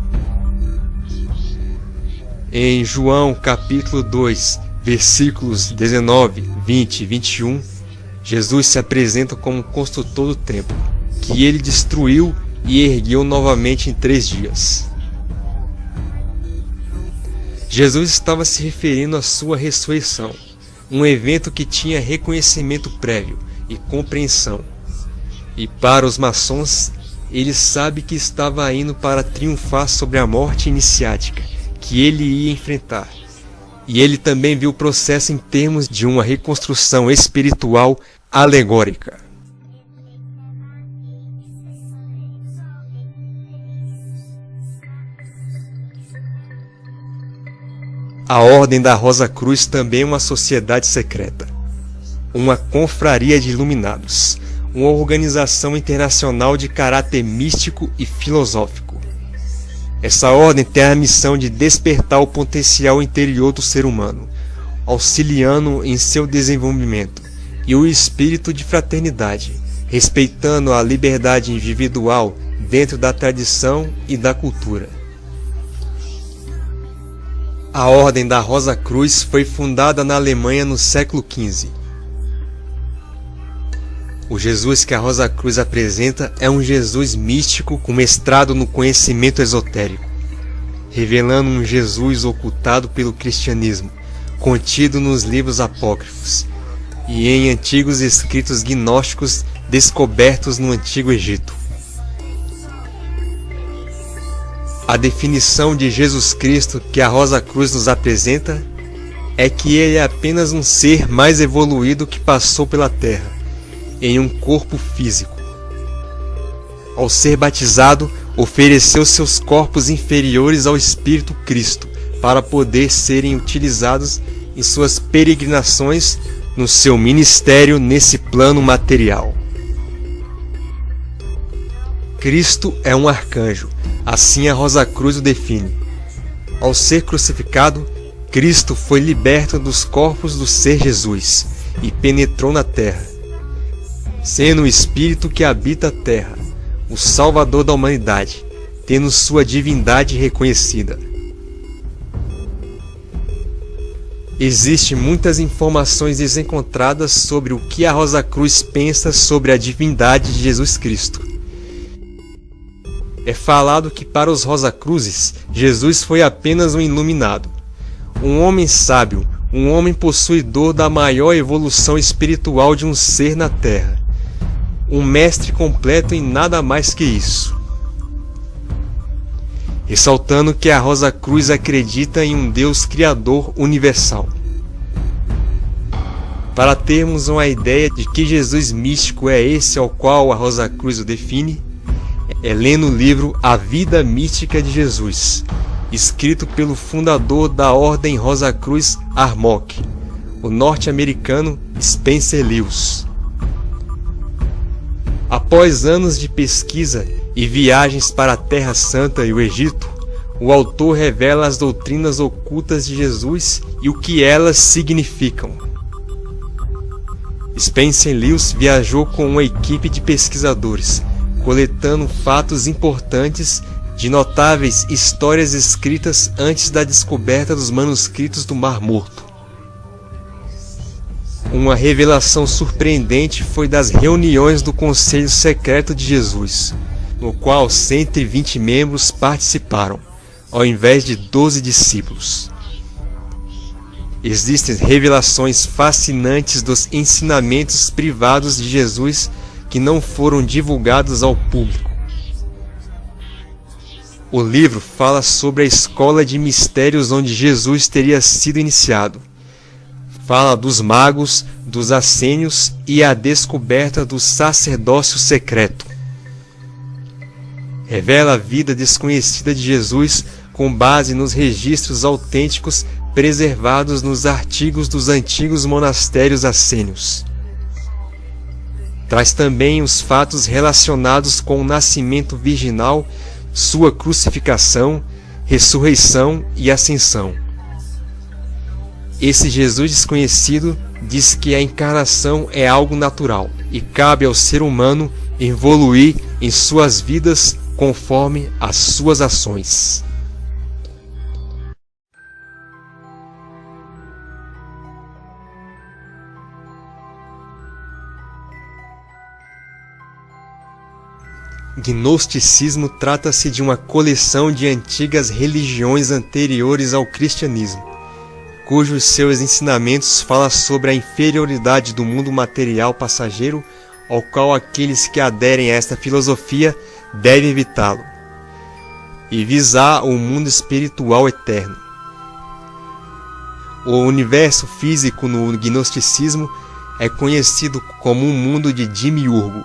Em João capítulo 2, versículos 19, 20 e 21, Jesus se apresenta como construtor do templo, que ele destruiu e ergueu novamente em 3 dias. Jesus estava se referindo à sua ressurreição, um evento que tinha reconhecimento prévio e compreensão. E para os maçons, ele sabe que estava indo para triunfar sobre a morte iniciática que ele ia enfrentar. E ele também viu o processo em termos de uma reconstrução espiritual alegórica. A Ordem da Rosa Cruz também é uma sociedade secreta, uma confraria de iluminados, uma organização internacional de caráter místico e filosófico. Essa ordem tem a missão de despertar o potencial interior do ser humano, auxiliando em seu desenvolvimento, e o espírito de fraternidade, respeitando a liberdade individual dentro da tradição e da cultura. A Ordem da Rosa Cruz foi fundada na Alemanha no século XV. O Jesus que a Rosa Cruz apresenta é um Jesus místico com mestrado no conhecimento esotérico, revelando um Jesus ocultado pelo cristianismo, contido nos livros apócrifos e em antigos escritos gnósticos descobertos no Antigo Egito. A definição de Jesus Cristo que a Rosa Cruz nos apresenta é que ele é apenas um ser mais evoluído que passou pela Terra, em um corpo físico. Ao ser batizado, ofereceu seus corpos inferiores ao Espírito Cristo para poder serem utilizados em suas peregrinações no seu ministério nesse plano material. Cristo é um arcanjo, assim a Rosa Cruz o define. Ao ser crucificado, Cristo foi liberto dos corpos do ser Jesus e penetrou na terra, sendo o Espírito que habita a terra, o Salvador da humanidade, tendo sua divindade reconhecida. Existem muitas informações desencontradas sobre o que a Rosa Cruz pensa sobre a divindade de Jesus Cristo. É falado que para os Rosa Cruzes, Jesus foi apenas um iluminado, um homem sábio, um homem possuidor da maior evolução espiritual de um ser na Terra, um mestre completo em nada mais que isso. Ressaltando que a Rosa Cruz acredita em um Deus Criador universal. Para termos uma ideia de que Jesus místico é esse ao qual a Rosa Cruz o define, é lendo o livro A Vida Mística de Jesus, escrito pelo fundador da Ordem Rosa Cruz Armok, o norte-americano Spencer Lewis. Após anos de pesquisa e viagens para a Terra Santa e o Egito, o autor revela as doutrinas ocultas de Jesus e o que elas significam. Spencer Lewis viajou com uma equipe de pesquisadores, coletando fatos importantes de notáveis histórias escritas antes da descoberta dos manuscritos do Mar Morto. Uma revelação surpreendente foi das reuniões do Conselho Secreto de Jesus, no qual 120 membros participaram, ao invés de 12 discípulos. Existem revelações fascinantes dos ensinamentos privados de Jesus que não foram divulgados ao público. O livro fala sobre a escola de mistérios onde Jesus teria sido iniciado. Fala dos magos, dos assênios e a descoberta do sacerdócio secreto. Revela a vida desconhecida de Jesus com base nos registros autênticos preservados nos artigos dos antigos monastérios assênios. traz também os fatos relacionados com o nascimento virginal, sua crucificação, ressurreição e ascensão. Esse Jesus desconhecido diz que a encarnação é algo natural e cabe ao ser humano evoluir em suas vidas conforme as suas ações. Gnosticismo trata-se de uma coleção de antigas religiões anteriores ao cristianismo, cujos seus ensinamentos falam sobre a inferioridade do mundo material passageiro, ao qual aqueles que aderem a esta filosofia devem evitá-lo, e visar o mundo espiritual eterno. O universo físico no gnosticismo é conhecido como um mundo de Demiurgo,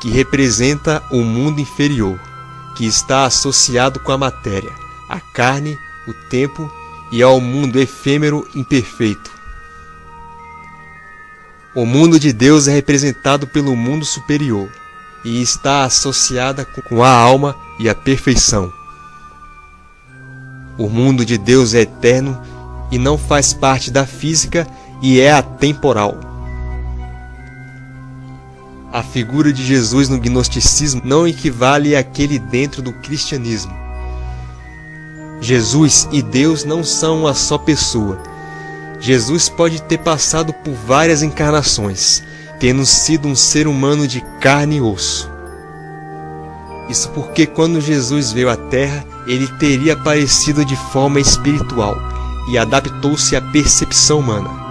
que representa o mundo inferior, que está associado com a matéria, a carne, o tempo e ao mundo efêmero imperfeito. O mundo de Deus é representado pelo mundo superior e está associada com a alma e a perfeição. O mundo de Deus é eterno e não faz parte da física e é atemporal. A figura de Jesus no gnosticismo não equivale àquele dentro do cristianismo. Jesus e Deus não são uma só pessoa. Jesus pode ter passado por várias encarnações, tendo sido um ser humano de carne e osso. Isso porque quando Jesus veio à Terra, ele teria aparecido de forma espiritual e adaptou-se à percepção humana.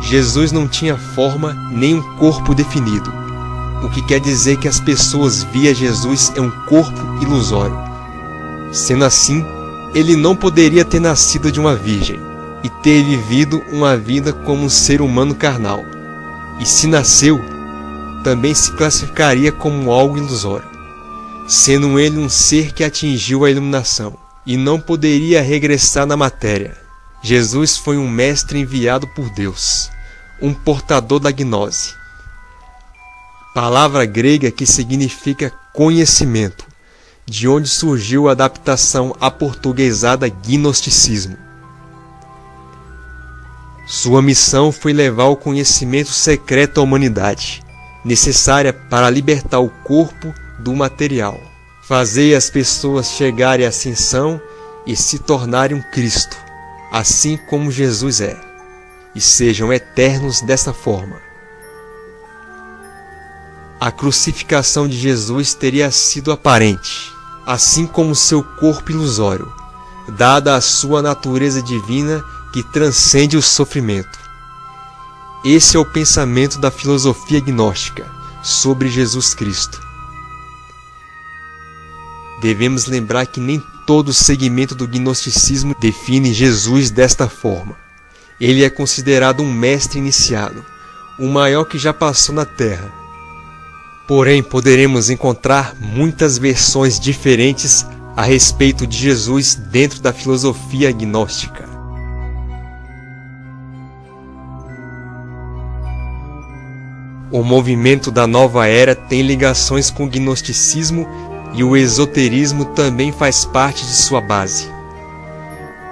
Jesus não tinha forma nem um corpo definido, o que quer dizer que as pessoas via Jesus em um corpo ilusório. Sendo assim, ele não poderia ter nascido de uma virgem e ter vivido uma vida como um ser humano carnal. E se nasceu, também se classificaria como algo ilusório, sendo ele um ser que atingiu a iluminação e não poderia regressar na matéria. Jesus foi um mestre enviado por Deus, um portador da gnose, palavra grega que significa conhecimento, de onde surgiu a adaptação aportuguesada gnosticismo. Sua missão foi levar o conhecimento secreto à humanidade, necessária para libertar o corpo do material, fazer as pessoas chegarem à ascensão e se tornarem um Cristo, assim como Jesus é, e sejam eternos dessa forma. A crucificação de Jesus teria sido aparente, assim como seu corpo ilusório, dada a sua natureza divina que transcende o sofrimento. Esse é o pensamento da filosofia gnóstica sobre Jesus Cristo. Devemos lembrar que nem todo segmento do gnosticismo define Jesus desta forma. Ele é considerado um mestre iniciado, o maior que já passou na Terra. Porém, poderemos encontrar muitas versões diferentes a respeito de Jesus dentro da filosofia gnóstica. O movimento da Nova Era tem ligações com o gnosticismo e o esoterismo também faz parte de sua base.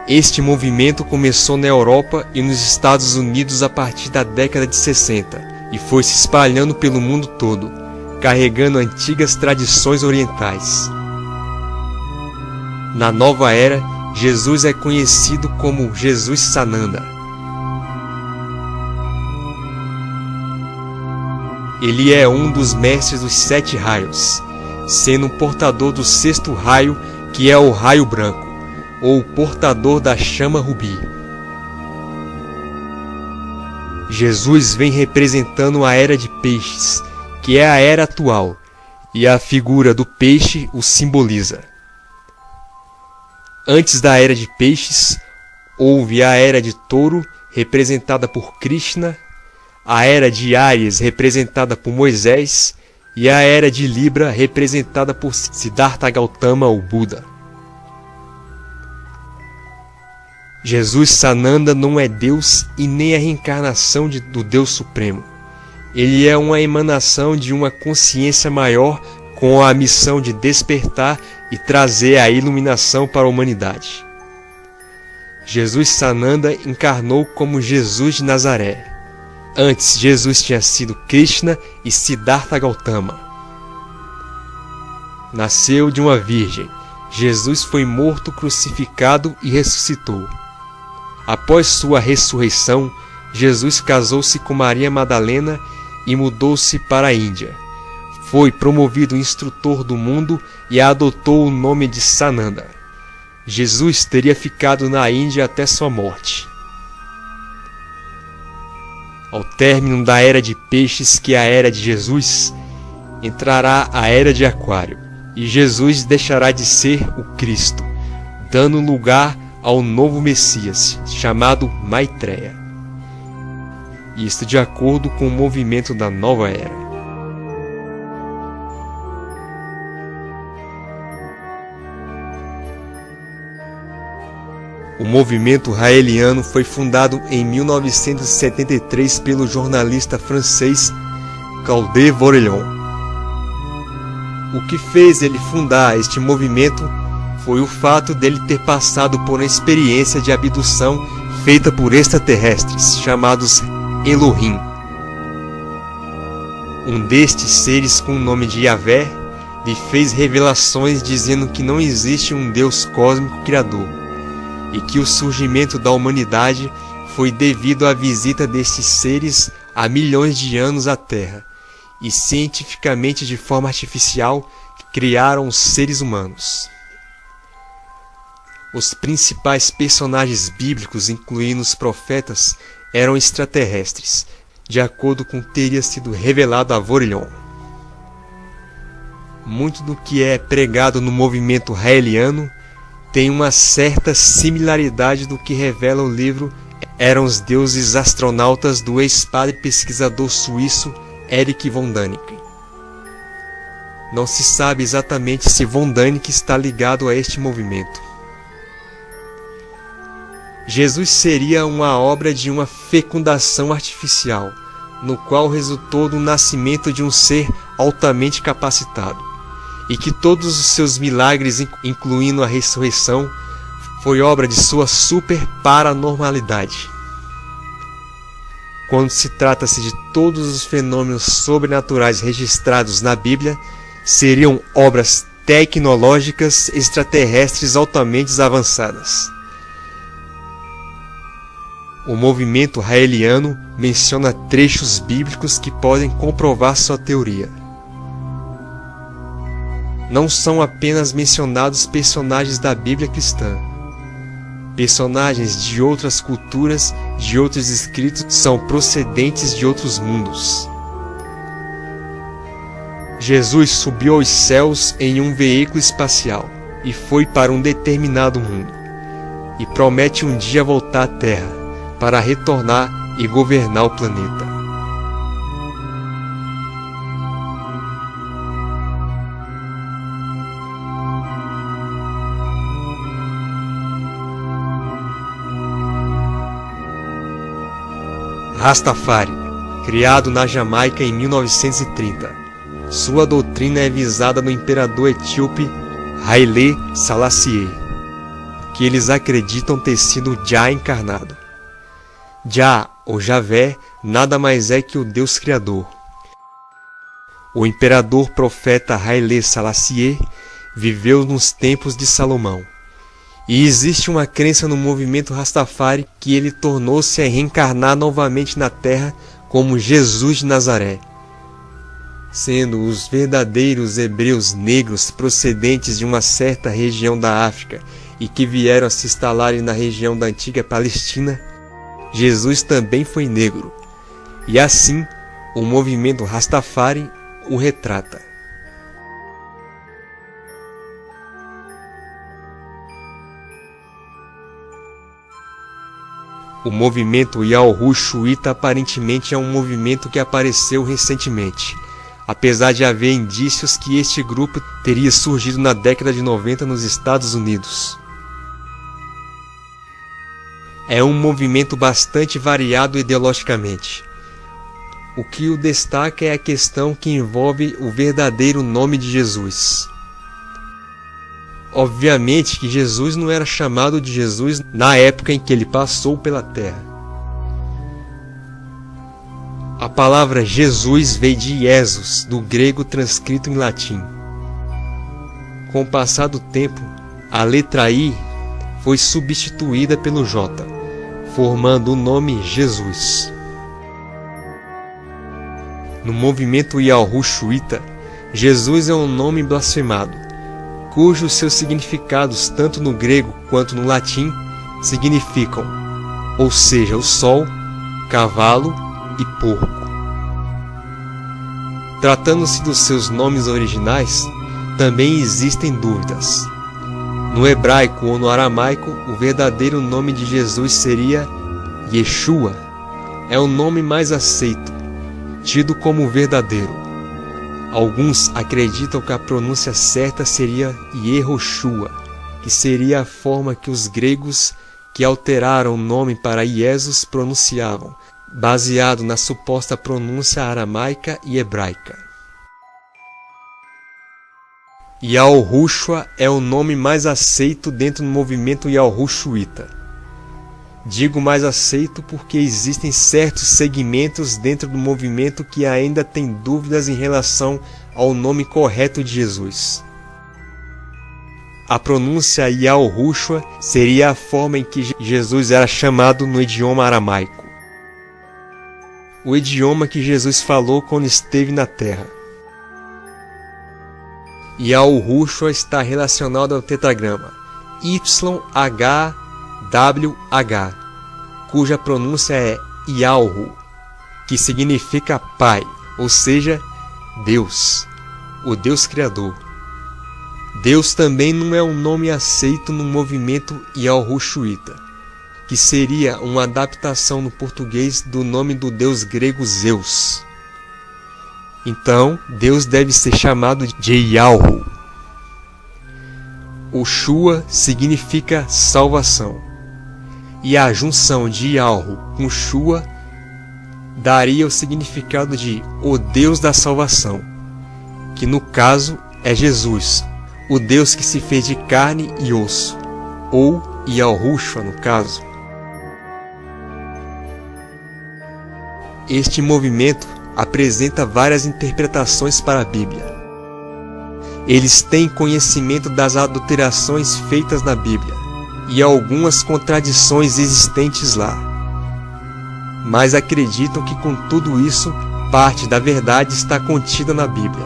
Este movimento começou na Europa e nos Estados Unidos a partir da década de 60 e foi se espalhando pelo mundo todo, carregando antigas tradições orientais. Na Nova Era, Jesus é conhecido como Jesus Sananda. Ele é um dos mestres dos 7 raios, sendo um portador do 6º raio, que é o raio branco, ou portador da chama rubi. Jesus vem representando a Era de Peixes, que é a era atual, e a figura do peixe o simboliza. Antes da Era de Peixes, houve a Era de Touro, representada por Krishna, a Era de Áries, representada por Moisés, e a Era de Libra, representada por Siddhartha Gautama, o Buda. Jesus Sananda não é Deus e nem a reencarnação do Deus Supremo. Ele é uma emanação de uma consciência maior com a missão de despertar e trazer a iluminação para a humanidade. Jesus Sananda encarnou como Jesus de Nazaré. Antes, Jesus tinha sido Krishna e Siddhartha Gautama. Nasceu de uma virgem. Jesus foi morto, crucificado e ressuscitou. Após sua ressurreição, Jesus casou-se com Maria Madalena e mudou-se para a Índia. Foi promovido instrutor do mundo e adotou o nome de Sananda. Jesus teria ficado na Índia até sua morte. Ao término da era de peixes, que é a era de Jesus, entrará a era de Aquário, e Jesus deixará de ser o Cristo, dando lugar ao novo Messias, chamado Maitreya. Isto de acordo com o movimento da nova era. O movimento raeliano foi fundado em 1973 pelo jornalista francês Claude Vorillon. O que fez ele fundar este movimento foi o fato dele ter passado por uma experiência de abdução feita por extraterrestres, chamados Elohim. Um destes seres, com o nome de Yahvé, lhe fez revelações dizendo que não existe um Deus cósmico criador, e que o surgimento da humanidade foi devido à visita destes seres há milhões de anos à Terra, e cientificamente, de forma artificial, criaram os seres humanos. Os principais personagens bíblicos, incluindo os profetas, eram extraterrestres, de acordo com o que teria sido revelado a Vorillon. Muito do que é pregado no movimento raeliano tem uma certa similaridade do que revela o livro Eram os Deuses Astronautas, do ex-padre pesquisador suíço Erich von Däniken. Não se sabe exatamente se von Däniken está ligado a este movimento. Jesus seria uma obra de uma fecundação artificial, no qual resultou do nascimento de um ser altamente capacitado, e que todos os seus milagres, incluindo a ressurreição, foi obra de sua super paranormalidade. Quando se trata-se de todos os fenômenos sobrenaturais registrados na Bíblia, seriam obras tecnológicas extraterrestres altamente avançadas. O movimento raeliano menciona trechos bíblicos que podem comprovar sua teoria. Não são apenas mencionados personagens da Bíblia cristã. Personagens de outras culturas, de outros escritos, são procedentes de outros mundos. Jesus subiu aos céus em um veículo espacial e foi para um determinado mundo, e promete um dia voltar à Terra para retornar e governar o planeta. Rastafari, criado na Jamaica em 1930. Sua doutrina é visada no imperador etíope Haile Selassie, que eles acreditam ter sido Jah encarnado. Jah, ou Javé, nada mais é que o Deus Criador. O imperador profeta Haile Selassie viveu nos tempos de Salomão. E existe uma crença no movimento Rastafari que ele tornou-se a reencarnar novamente na Terra como Jesus de Nazaré, sendo os verdadeiros hebreus negros procedentes de uma certa região da África e que vieram a se instalarem na região da antiga Palestina. Jesus também foi negro, e assim o movimento Rastafari o retrata. O movimento Yaohu Shuita aparentemente é um movimento que apareceu recentemente, apesar de haver indícios que este grupo teria surgido na década de 90 nos Estados Unidos. É um movimento bastante variado ideologicamente. O que o destaca é a questão que envolve o verdadeiro nome de Jesus. Obviamente que Jesus não era chamado de Jesus na época em que ele passou pela terra. A palavra Jesus veio de Iesus, do grego transcrito em latim. Com o passar do tempo, a letra I foi substituída pelo J, formando o nome Jesus. No movimento Yahushua, Jesus é um nome blasfemado, cujos seus significados, tanto no grego quanto no latim, significam, ou seja, o sol, cavalo e porco. Tratando-se dos seus nomes originais, também existem dúvidas. No hebraico ou no aramaico, o verdadeiro nome de Jesus seria Yeshua. É o nome mais aceito, tido como verdadeiro. Alguns acreditam que a pronúncia certa seria Yehoshua, que seria a forma que os gregos que alteraram o nome para Iesus pronunciavam, baseado na suposta pronúncia aramaica e hebraica. Yahushua é o nome mais aceito dentro do movimento Yahushuita. Digo mais aceito porque existem certos segmentos dentro do movimento que ainda têm dúvidas em relação ao nome correto de Jesus. A pronúncia Yahushua seria a forma em que Jesus era chamado no idioma aramaico, o idioma que Jesus falou quando esteve na terra. Yahushua está relacionado ao tetragrama YHWH, cuja pronúncia é Yahu, que significa Pai, ou seja, Deus, o Deus Criador. Deus também não é um nome aceito no movimento Yahushuita, que seria uma adaptação no português do nome do deus grego Zeus. Então, Deus deve ser chamado de Yahu. O Shua significa salvação, e a junção de Yahu com Shua daria o significado de o Deus da salvação, que no caso é Jesus, o Deus que se fez de carne e osso, ou Yahushua no caso. Este movimento apresenta várias interpretações para a Bíblia. Eles têm conhecimento das adulterações feitas na Bíblia e algumas contradições existentes lá, mas acreditam que com tudo isso, parte da verdade está contida na Bíblia.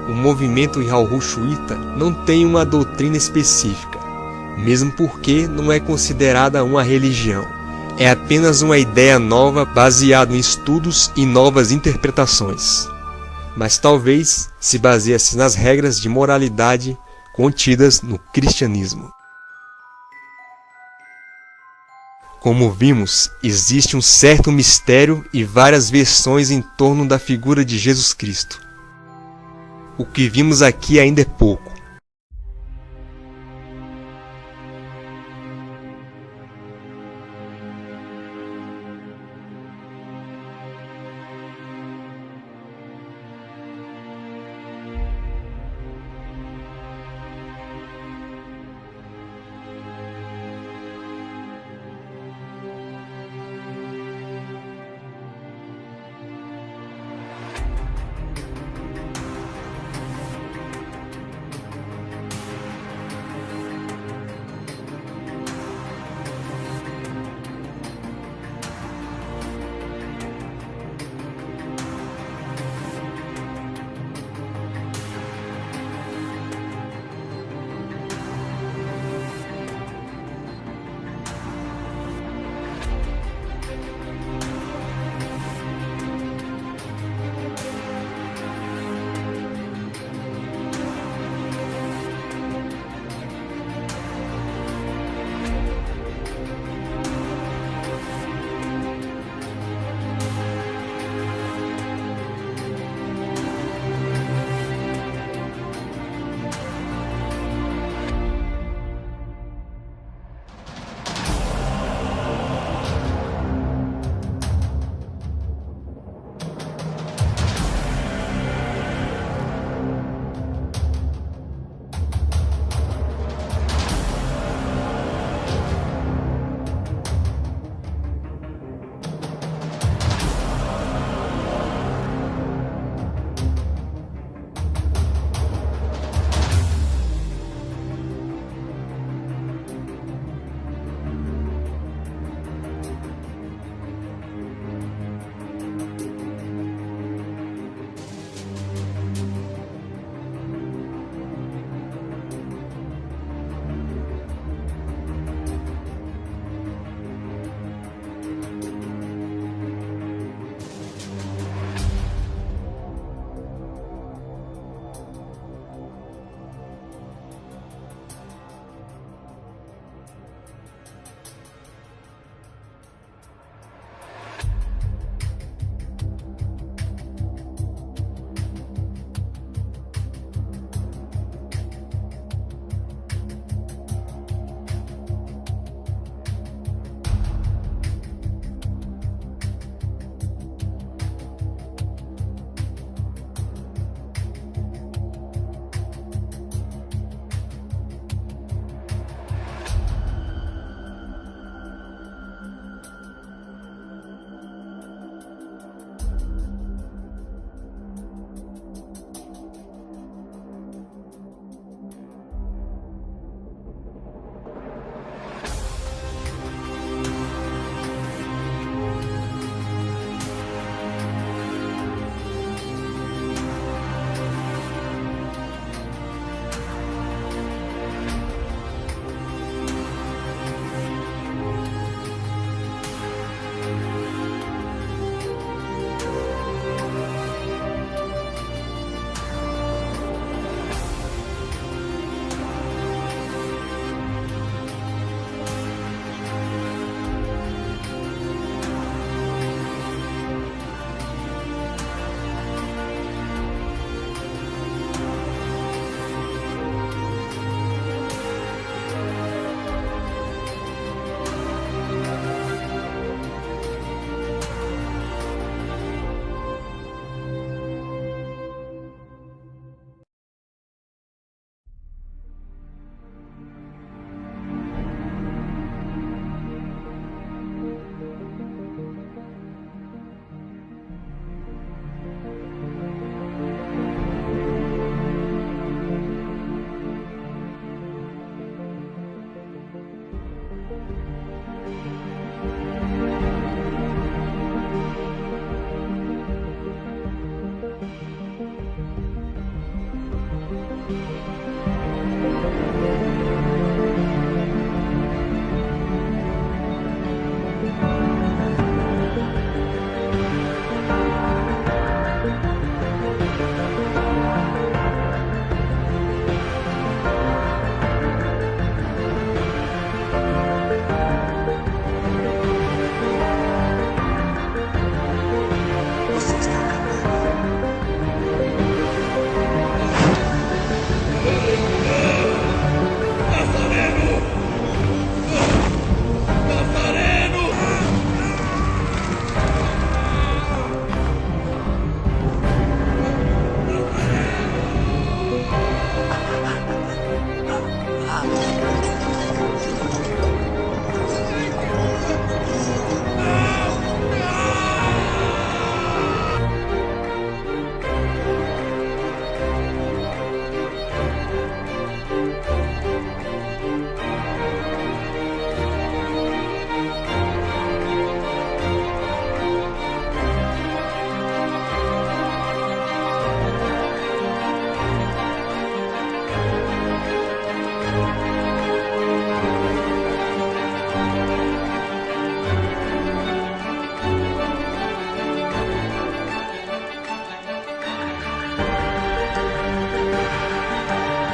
O movimento Yahushuita não tem uma doutrina específica, mesmo porque não é considerada uma religião. É apenas uma ideia nova baseada em estudos e novas interpretações, mas talvez se baseasse nas regras de moralidade contidas no cristianismo. Como vimos, existe um certo mistério e várias versões em torno da figura de Jesus Cristo. O que vimos aqui ainda é pouco,